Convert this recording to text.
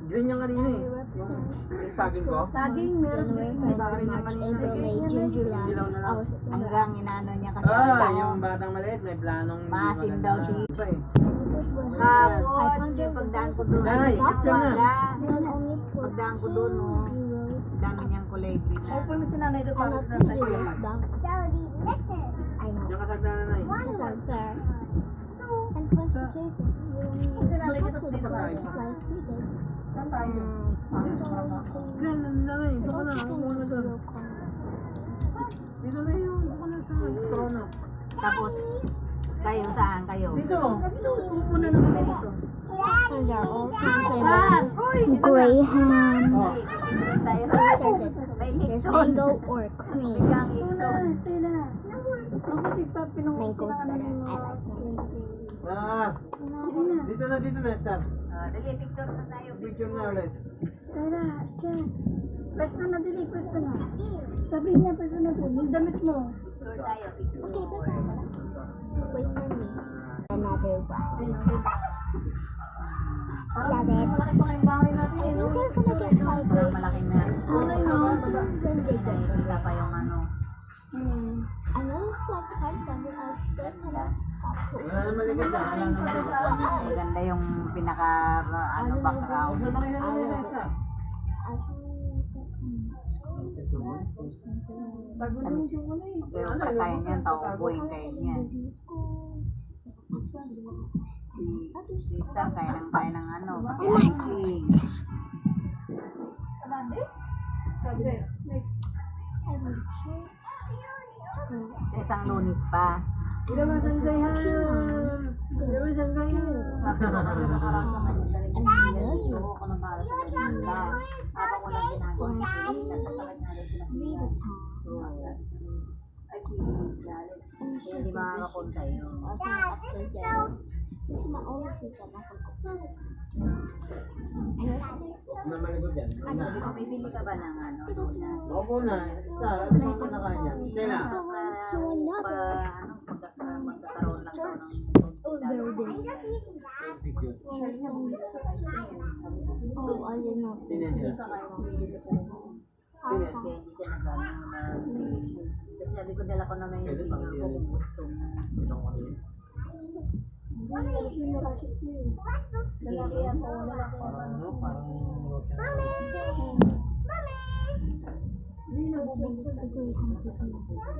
Green yung kanina eh. Yung saging ko. Saging, meron din. Green yung kanina. Dilaw na lang. Hanggang inaano niya kasi Yung batang maliit, may planong maasim daw siya. Iba eh. Hapon, yung pagdaan ko doon. Nay, picture na. Pagdaan ko doon, dami niyang kulay green na. Opo mo si nanay doon para sa tayo. Yung kasagda na nay. Saan tayo? Yan, nanay. Ito ka na. Ako na doon. Dito na yun. Ako na sa trono. Tapos, kayo saan kayo? Dito. Upo na naman dito. Graham. Oh. Tayo. May There's hikson. mango or cream. Bigang Una, hikson. Stella. Ako si Star Mango's better. I like Dito na, Star. Dali, picture na tayo. Picture na ulit. Stella, siya. Pwesto na, dili, pwesto na. Sabi niya, pwesto na po. Yung damit mo. Picture tayo, picture. Okay, wait for me. Another one. Love it. Malaki pa kayong bahay natin. I think they're gonna get Parang fiber. malaki na. Kulay, no? Nakikita pa yung ano. I know it's like hard, but I still cannot stop. Wala na maligid dyan. Wala na maligid dyan. Maganda yung pinaka, background. Wala na kayo na Star. Bago na yung kulay. Pero kaya niyan, tauboy kayo niyan. Si Star kaya ng ano, pag-acting. Sabi? Sabi. Next. Sa isang lunis pa. Ila ba sanggayan? Ila ba sanggayan? Sabi ko kasi nakarang naman yung galing ng biyan. Oo, ako nang para sa kanila. Habang walang ginagawa niya, nagkakalat na rin sila. Ay, si Jalet. Hindi makakapunta yun. This is my only pizza. Na maligid dyan. Sabi ko, bibili ka ba ng ano? Opo na. Star, ano bang kinakain niya? Stella. Magkakaroon lang daw ng Picture. Oh, I did not. Sino yan? kaya hindi ka nagano na kasi sabi ko dala ko naman yung hindi ko gusto. Parang